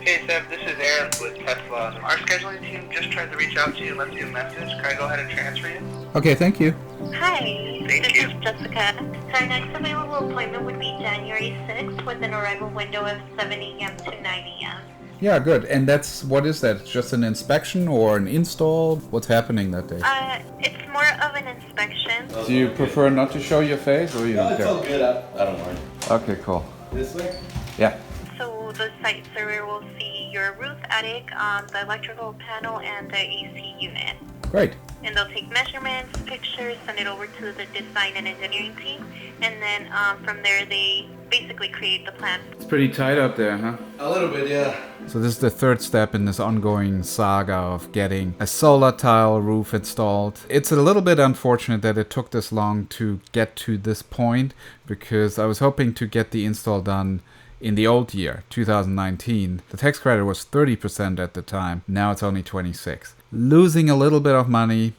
Hey Seb, this is Aaron with Tesla. Our scheduling team just tried to reach out to you and left you a message. Can I go ahead and transfer you? Okay, thank you. Hi, Thank this you. is Jessica. Our next available appointment would be January 6th with an arrival window of 7 a.m. to 9 a.m. Yeah, good. And what is that? Just an inspection or an install? What's happening that day? It's more of an inspection. Do you prefer not to show your face or you don't It's care? all good. I don't mind. Okay, cool. This way? Yeah. So the site surveyor will see your roof, attic, the electrical panel, and the AC unit. Great. And they'll take measurements, pictures, send it over to the design and engineering team, and then from there they basically create the plan. It's pretty tight up there, huh? A little bit, yeah. So this is the third step in this ongoing saga of getting a solar tile roof installed. It's a little bit unfortunate that it took this long to get to this point, because I was hoping to get the install done in the old year, 2019. The tax credit was 30% at the time. Now it's only 26%. Losing a little bit of money,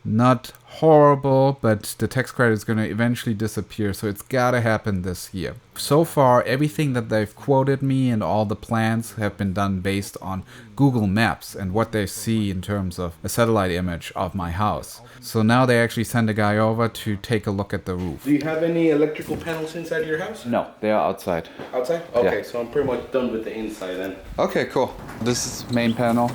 not horrible, but the tax credit is going to eventually disappear, so it's got to happen this year. So far, everything that they've quoted me and all the plans have been done based on Google Maps and what they see in terms of a satellite image of my house. So now they actually send a guy over to take a look at the roof. Do you have any electrical panels inside your house? No, they are outside. Outside? Okay, Yeah. so I'm pretty much done with the inside then. Okay, cool. This is main panel.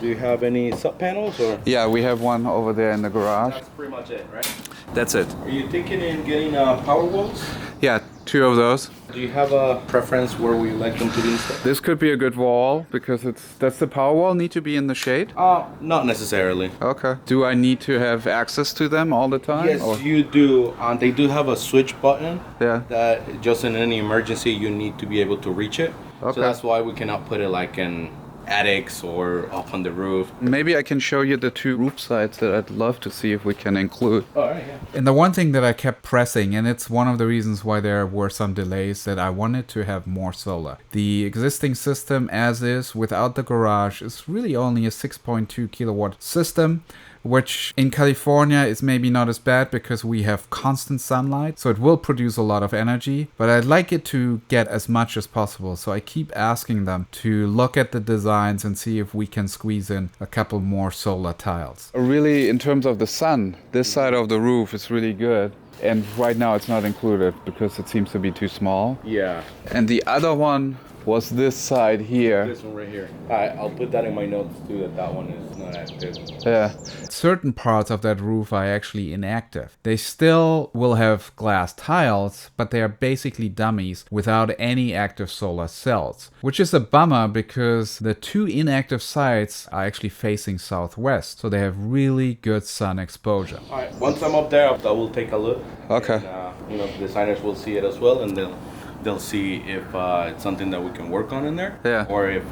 Do you have any sub panels or? Yeah, we have one over there in the garage. That's pretty much it, right? That's it. Are you thinking in getting power walls? Yeah, 2 of those. Do you have a preference where we like them to be installed? This could be a good wall because does the power wall need to be in the shade? Not necessarily. Okay. Do I need to have access to them all the time? Yes, or? you do. They do have a switch button Yeah. that just in any emergency you need to be able to reach it. Okay. So that's why we cannot put it like in attics or up on the roof. Maybe I can show you the 2 roof sides that I'd love to see if we can include. All right, yeah. And the one thing that I kept pressing, and it's one of the reasons why there were some delays, that I wanted to have more solar. The existing system as is, without the garage, is really only a 6.2 kilowatt system, which in California is maybe not as bad because we have constant sunlight, so it will produce a lot of energy, but I'd like it to get as much as possible, so I keep asking them to look at the designs and see if we can squeeze in a couple more solar tiles. Really, in terms of the sun, this side of the roof is really good. And right now it's not included because it seems to be too small. Yeah. And the other one was this side here. This one right here. I'll put that in my notes too, that one is not active. Yeah. Certain parts of that roof are actually inactive. They still will have glass tiles, but they are basically dummies without any active solar cells, which is a bummer because the 2 inactive sites are actually facing southwest, so they have really good sun exposure. All right, once I'm up there, I will take a look. Okay. And, the designers will see it as well, and they'll see if it's something that we can work on in there, Yeah. or if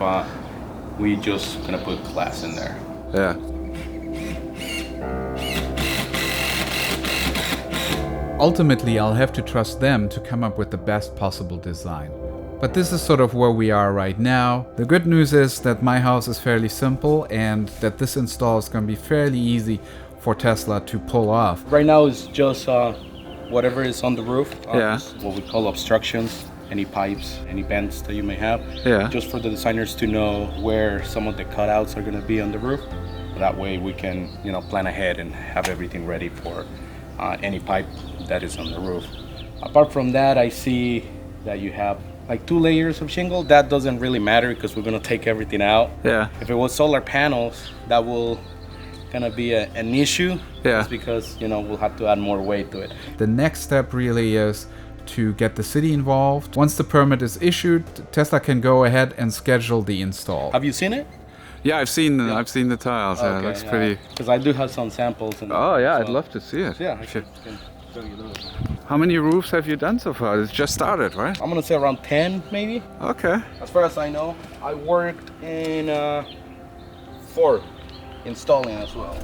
we just gonna put glass in there. Yeah. Ultimately, I'll have to trust them to come up with the best possible design. But this is sort of where we are right now. The good news is that my house is fairly simple and that this install is going to be fairly easy for Tesla to pull off. Right now it's just whatever is on the roof. Yeah. What we call obstructions, any pipes, any vents that you may have. Yeah. Just for the designers to know where some of the cutouts are gonna be on the roof. That way we can, plan ahead and have everything ready for any pipe that is on the roof. Apart from that, I see that you have like 2 layers of shingle. That doesn't really matter because we're gonna take everything out. Yeah. If it was solar panels, that will gonna be an issue. Yeah. Just because we'll have to add more weight to it. The next step really is to get the city involved. Once the permit is issued, Tesla can go ahead and schedule the install. Have you seen it? Yeah, I've seen the tiles. Yeah, Okay, looks pretty. Because I do have some samples. Oh yeah, I'd so- love to see it. Yeah, I can show you those. How many roofs have you done so far? It's just started, right? I'm gonna say around 10 maybe. Okay. As far as I know, I worked in 4 installing as well.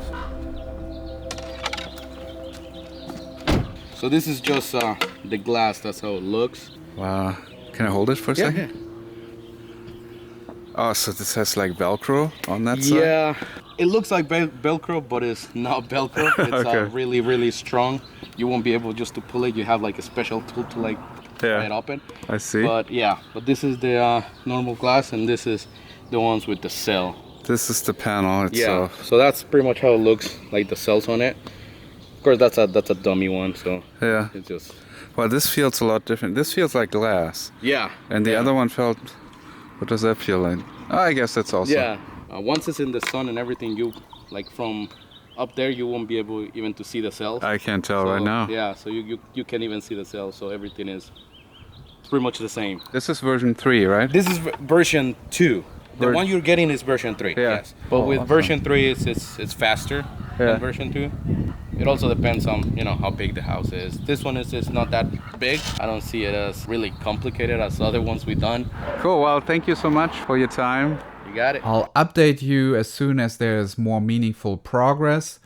So this is just the glass. That's how it looks. Wow. Can I hold it for a second? Oh, so this has like Velcro on that side? Yeah, it looks like Velcro, but it's not Velcro. It's Okay. really, really strong. You won't be able just to pull it. You have like a special tool to like Yeah. pry it open. I see. But yeah, but this is the normal glass, and this is the ones with the cell. This is the panel itself. Yeah, so that's pretty much how it looks, like the cells on it. Of course, that's a dummy one, so Yeah. it's just. Well, this feels a lot different. This feels like glass. Yeah. And the other one felt. What does that feel like? Oh, I guess that's also. Yeah. Once it's in the sun and everything, you like from up there, you won't be able even to see the cells. I can't tell So, right now. Yeah, so you can't even see the cells, so everything is pretty much the same. This is version 3, right? This is version 2. The Ver- one you're getting is version 3. Yeah. Yes. But Oh, with awesome. version 3, it's faster Yeah. than version 2. It also depends on how big the house is. This one is not that big. I don't see it as really complicated as other ones we've done. Cool. Well, thank you so much for your time. You got it. I'll update you as soon as there's more meaningful progress.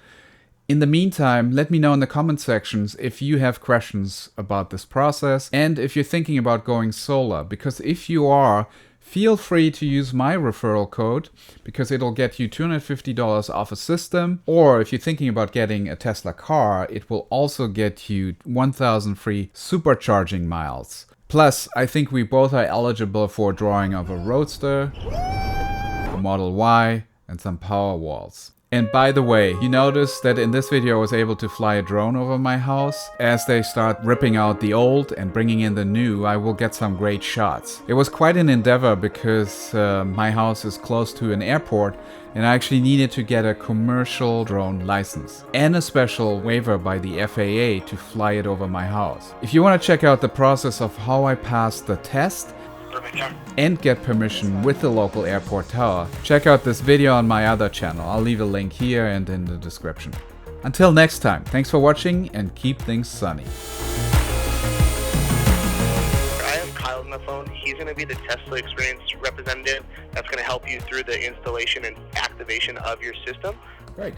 In the meantime, let me know in the comment sections if you have questions about this process and if you're thinking about going solar, because if you are, feel free to use my referral code because it'll get you $250 off a system. Or if you're thinking about getting a Tesla car, it will also get you 1,000 free supercharging miles. Plus, I think we both are eligible for a drawing of a Roadster, a Model Y, and some power walls. And by the way, you notice that in this video I was able to fly a drone over my house. As they start ripping out the old and bringing in the new, I will get some great shots. It was quite an endeavor because my house is close to an airport and I actually needed to get a commercial drone license and a special waiver by the FAA to fly it over my house. If you want to check out the process of how I passed the test, and get permission with the local airport tower, check out this video on my other channel. I'll leave a link here and in the description. Until next time, thanks for watching and keep things sunny. I have Kyle on the phone. He's going to be the Tesla Experience representative that's going to help you through the installation and activation of your system. Great.